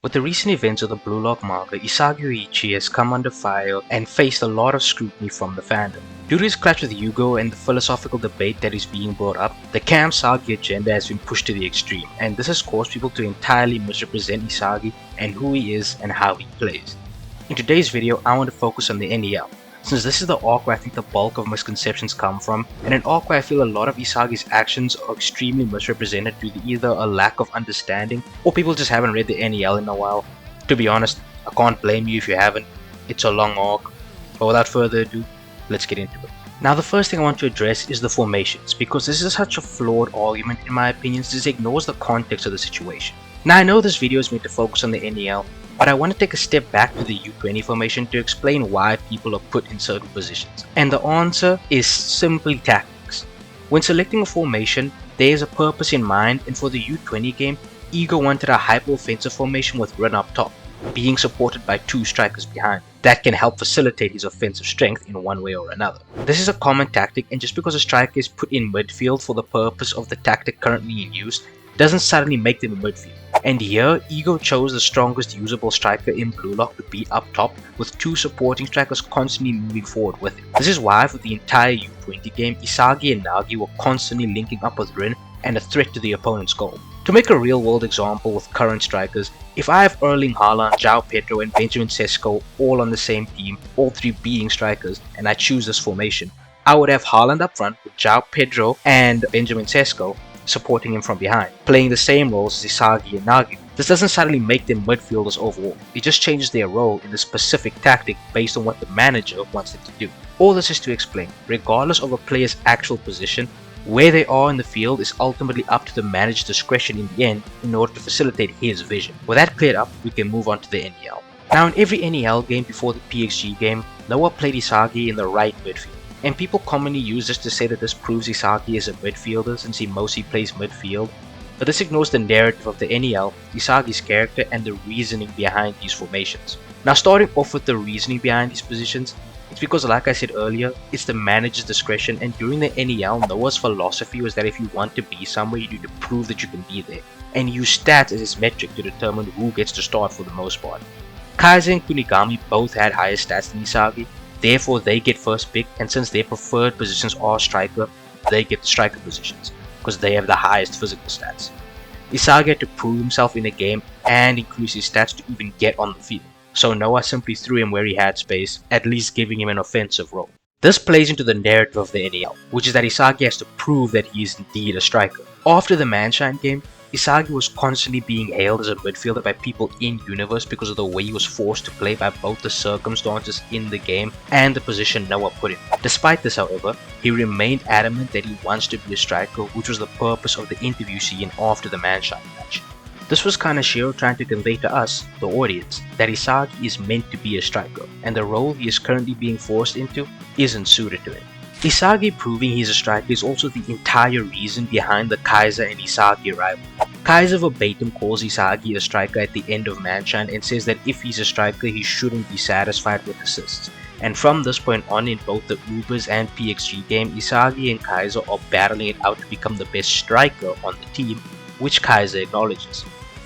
With the recent events of the Blue Lock manga, Isagi Yoichi has come under fire and faced a lot of scrutiny from the fandom. Due to his clash with Yugo and the philosophical debate that is being brought up, the Camp Sagi agenda has been pushed to the extreme, and this has caused people to entirely misrepresent Isagi and who he is and how he plays. In today's video, I want to focus on the NEL, since this is the arc where I think the bulk of misconceptions come from, and an arc where I feel a lot of Isagi's actions are extremely misrepresented due to either a lack of understanding or people just haven't read the NEL in a while. To be honest, I can't blame you if you haven't. It's a long arc. But without further ado, let's get into it. Now the first thing I want to address is the formations, because this is such a flawed argument in my opinion since it ignores the context of the situation. Now I know this video is meant to focus on the NEL, but I want to take a step back to the U20 formation to explain why people are put in certain positions. And the answer is simply tactics. When selecting a formation, there is a purpose in mind, and for the U20 game, Ego wanted a hyper-offensive formation with Rin up top, being supported by two strikers behind that can help facilitate his offensive strength in one way or another. This is a common tactic, and just because a striker is put in midfield for the purpose of the tactic currently in use, doesn't suddenly make them in midfield. And here, Ego chose the strongest usable striker in Blue Lock to be up top, with two supporting strikers constantly moving forward with him. This is why for the entire U20 game, Isagi and Nagi were constantly linking up with Rin and a threat to the opponent's goal. To make a real world example with current strikers, if I have Erling Haaland, João Pedro and Benjamin Sesko all on the same team, all three being strikers, and I choose this formation, I would have Haaland up front with João Pedro and Benjamin Sesko supporting him from behind, playing the same roles as Isagi and Nagi. This doesn't suddenly make them midfielders overall, it just changes their role in the specific tactic based on what the manager wants them to do. All this is to explain, regardless of a player's actual position, where they are in the field is ultimately up to the manager's discretion in the end in order to facilitate his vision. With that cleared up, we can move on to the NEL. Now in every NEL game before the PXG game, Noah played Isagi in the right midfield. And people commonly use this to say that this proves Isagi is a midfielder since he mostly plays midfield, but this ignores the narrative of the NEL, Isagi's character and the reasoning behind these formations. Now starting off with the reasoning behind these positions, it's because like I said earlier, it's the manager's discretion, and during the NEL, Noah's philosophy was that if you want to be somewhere, you need to prove that you can be there, and use stats as his metric to determine who gets to start for the most part. Kaiser and Kunigami both had higher stats than Isagi, therefore they get first pick, and since their preferred positions are striker, they get the striker positions, because they have the highest physical stats. Isagi had to prove himself in a game and increase his stats to even get on the field, so Noah simply threw him where he had space, at least giving him an offensive role. This plays into the narrative of the NEL, which is that Isagi has to prove that he is indeed a striker. After the Manshine game, Isagi was constantly being hailed as a midfielder by people in-universe because of the way he was forced to play by both the circumstances in the game and the position Noah put him. Despite this, however, he remained adamant that he wants to be a striker, which was the purpose of the interview scene after the Manshine match. This was Kaneshiro trying to convey to us, the audience, that Isagi is meant to be a striker, and the role he is currently being forced into isn't suited to him. Isagi proving he's a striker is also the entire reason behind the Kaiser and Isagi rivalry. Kaiser verbatim calls Isagi a striker at the end of Manshine and says that if he's a striker he shouldn't be satisfied with assists. And from this point on in both the Ubers and PXG game, Isagi and Kaiser are battling it out to become the best striker on the team, which Kaiser acknowledges.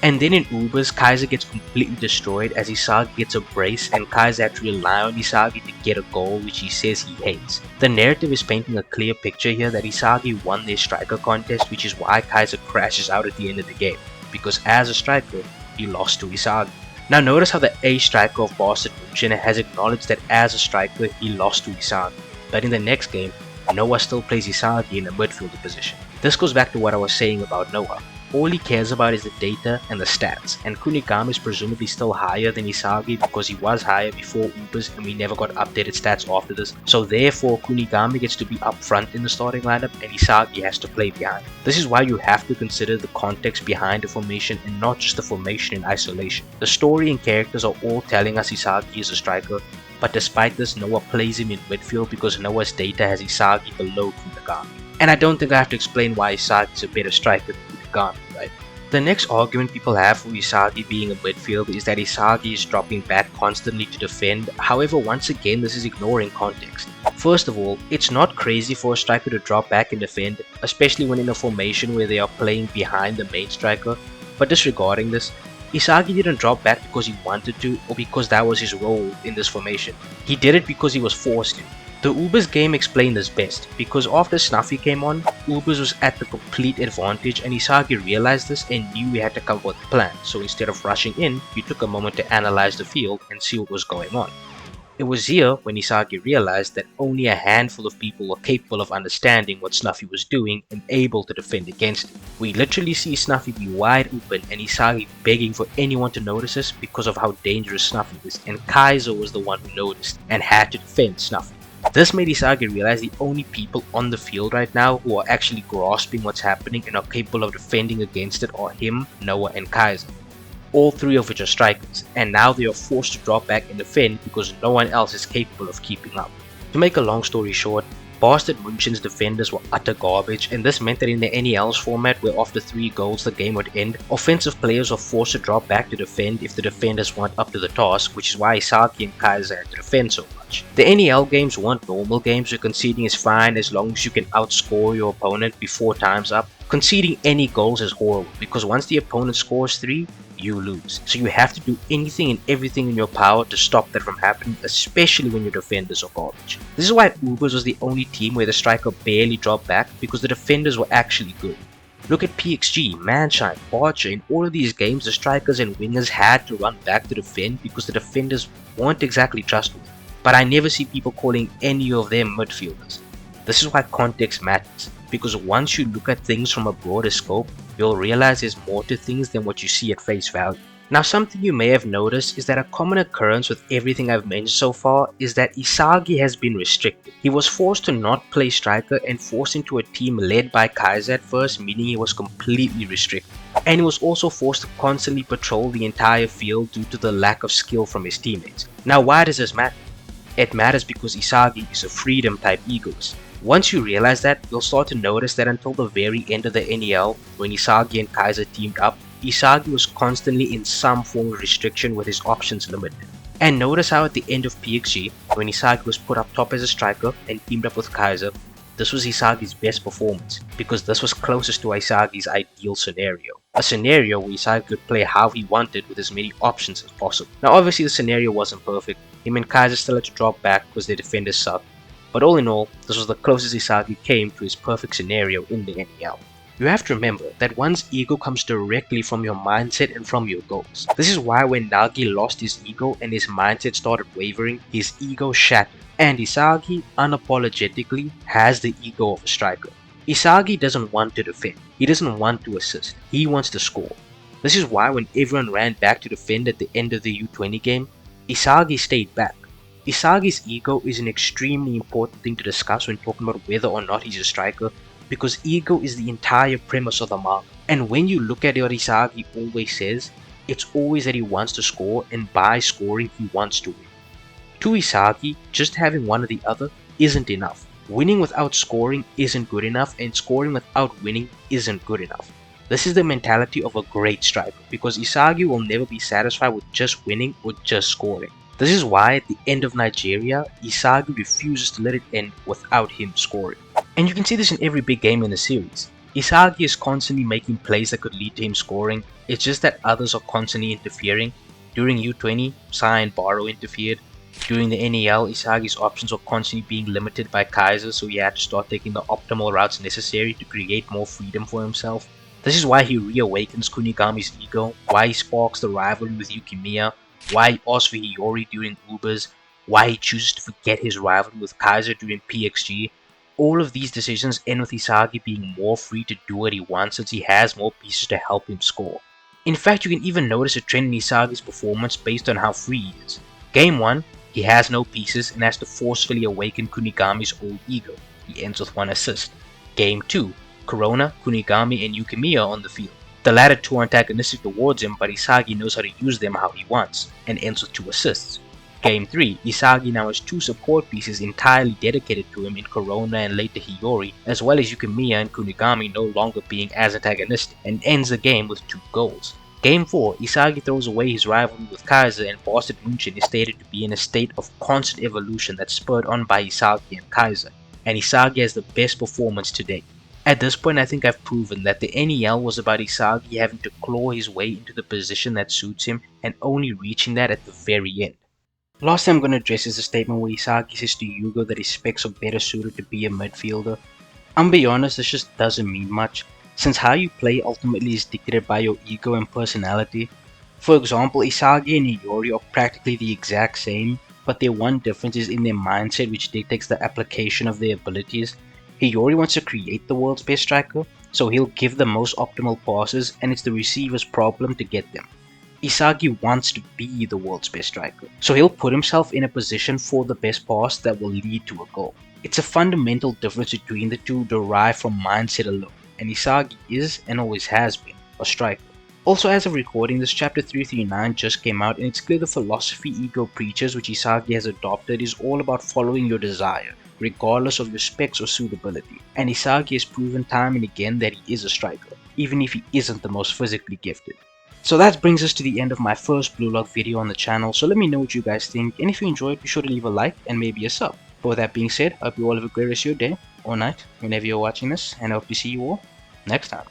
And then in Ubers, Kaiser gets completely destroyed as Isagi gets a brace and Kaiser had to rely on Isagi to get a goal which he says he hates. The narrative is painting a clear picture here that Isagi won their striker contest, which is why Kaiser crashes out at the end of the game, because as a striker, he lost to Isagi. Now notice how the A striker of Bastard Munchen has acknowledged that as a striker, he lost to Isagi. But in the next game, Noah still plays Isagi in a midfielder position. This goes back to what I was saying about Noah. All he cares about is the data and the stats, and Kunigami is presumably still higher than Isagi because he was higher before Ubers and we never got updated stats after this, so therefore Kunigami gets to be up front in the starting lineup and Isagi has to play behind. This is why you have to consider the context behind the formation and not just the formation in isolation. The story and characters are all telling us Isagi is a striker, but despite this Noah plays him in midfield because Noah's data has Isagi below Kunigami. And I don't think I have to explain why Isagi is a better striker than Kunigami, right? The next argument people have for Isagi being a midfielder is that Isagi is dropping back constantly to defend. However, once again, this is ignoring context. First of all, it's not crazy for a striker to drop back and defend, especially when in a formation where they are playing behind the main striker. But disregarding this, Isagi didn't drop back because he wanted to or because that was his role in this formation. He did it because he was forced to. The Ubers game explained this best, because after Snuffy came on, Ubers was at the complete advantage and Isagi realized this and knew he had to come up with a plan, so instead of rushing in, he took a moment to analyze the field and see what was going on. It was here when Isagi realized that only a handful of people were capable of understanding what Snuffy was doing and able to defend against it. We literally see Snuffy be wide open and Isagi begging for anyone to notice this because of how dangerous Snuffy is, and Kaiser was the one who noticed and had to defend Snuffy. This made Isagi realize the only people on the field right now who are actually grasping what's happening and are capable of defending against it are him, Noah, and Kaiser. All three of which are strikers, and now they are forced to drop back and defend because no one else is capable of keeping up. To make a long story short, Bastard Munchen's defenders were utter garbage, and this meant that in the NEL's format, where after 3 goals the game would end, offensive players are forced to drop back to defend if the defenders weren't up to the task, which is why Isagi and Kaiser had to defend so much. The NEL games weren't normal games where conceding is fine as long as you can outscore your opponent before time's up. Conceding any goals is horrible because once the opponent scores 3, you lose. So you have to do anything and everything in your power to stop that from happening, especially when your defenders are garbage. This is why Ubers was the only team where the striker barely dropped back, because the defenders were actually good. Look at PXG, Manshine, Archer. In all of these games, the strikers and wingers had to run back to defend because the defenders weren't exactly trustworthy. But I never see people calling any of them midfielders. This is why context matters, because once you look at things from a broader scope, you'll realize there's more to things than what you see at face value. Now, something you may have noticed is that a common occurrence with everything I've mentioned so far is that Isagi has been restricted. He was forced to not play striker and forced into a team led by Kaiser at first, meaning he was completely restricted. And he was also forced to constantly patrol the entire field due to the lack of skill from his teammates. Now, why does this matter? It matters because Isagi is a freedom type egoist. Once you realize that, you'll start to notice that until the very end of the NEL, when Isagi and Kaiser teamed up, Isagi was constantly in some form of restriction with his options limited. And notice how at the end of PXG, when Isagi was put up top as a striker and teamed up with Kaiser, this was Isagi's best performance, because this was closest to Isagi's ideal scenario. A scenario where Isagi could play how he wanted with as many options as possible. Now obviously the scenario wasn't perfect, him and Kaiser still had to drop back because their defenders sucked. But all in all, this was the closest Isagi came to his perfect scenario in the NEL. You have to remember that one's ego comes directly from your mindset and from your goals. This is why when Nagi lost his ego and his mindset started wavering, his ego shattered. And Isagi unapologetically has the ego of a striker. Isagi doesn't want to defend, he doesn't want to assist, he wants to score. This is why when everyone ran back to defend at the end of the U20 game, Isagi stayed back. Isagi's ego is an extremely important thing to discuss when talking about whether or not he's a striker, because ego is the entire premise of the manga. And when you look at what Isagi always says, it's always that he wants to score, and by scoring he wants to win. To Isagi, just having one or the other isn't enough. Winning without scoring isn't good enough, and scoring without winning isn't good enough. This is the mentality of a great striker, because Isagi will never be satisfied with just winning or just scoring. This is why at the end of Nigeria, Isagi refuses to let it end without him scoring. And you can see this in every big game in the series. Isagi is constantly making plays that could lead to him scoring, it's just that others are constantly interfering. During U20, Sai and Baro interfered. During the NEL, Isagi's options were constantly being limited by Kaiser, so he had to start taking the optimal routes necessary to create more freedom for himself. This is why he reawakens Kunigami's ego, why he sparks the rivalry with Yukimiya, why he asks for Hiyori during Ubers, why he chooses to forget his rivalry with Kaiser during PXG. All of these decisions end with Isagi being more free to do what he wants since he has more pieces to help him score. In fact, you can even notice a trend in Isagi's performance based on how free he is. Game 1, he has no pieces and has to forcefully awaken Kunigami's old ego. He ends with 1 assist. Game 2, Corona, Kunigami, and Yukimiya on the field. The latter 2 are antagonistic towards him, but Isagi knows how to use them how he wants, and ends with 2 assists. Game 3, Isagi now has 2 support pieces entirely dedicated to him in Corona and later Hiyori, as well as Yukimiya and Kunigami no longer being as antagonistic, and ends the game with 2 goals. Game 4, Isagi throws away his rivalry with Kaiser, and Bastard Munchin is stated to be in a state of constant evolution that's spurred on by Isagi and Kaiser, and Isagi has the best performance to date. At this point, I think I've proven that the NEL was about Isagi having to claw his way into the position that suits him and only reaching that at the very end. Last thing I'm going to address is the statement where Isagi says to Yugo that his specs are better suited to be a midfielder. I'm be honest, this just doesn't mean much, since how you play ultimately is dictated by your ego and personality. For example, Isagi and Iori are practically the exact same, but their one difference is in their mindset, which dictates the application of their abilities. Iori wants to create the world's best striker, so he'll give the most optimal passes, and it's the receiver's problem to get them. Isagi wants to be the world's best striker, so he'll put himself in a position for the best pass that will lead to a goal. It's a fundamental difference between the two derived from mindset alone, and Isagi is, and always has been, a striker. Also, as of recording, this chapter 339 just came out, and it's clear the philosophy Ego preaches, which Isagi has adopted, is all about following your desire, regardless of your specs or suitability. And Isagi has proven time and again that he is a striker, even if he isn't the most physically gifted. So that brings us to the end of my first Blue Lock video on the channel, so let me know what you guys think, and if you enjoyed, be sure to leave a like and maybe a sub. But with that being said, I hope you all have a great rest of your day or night whenever you're watching this, and I hope to see you all next time.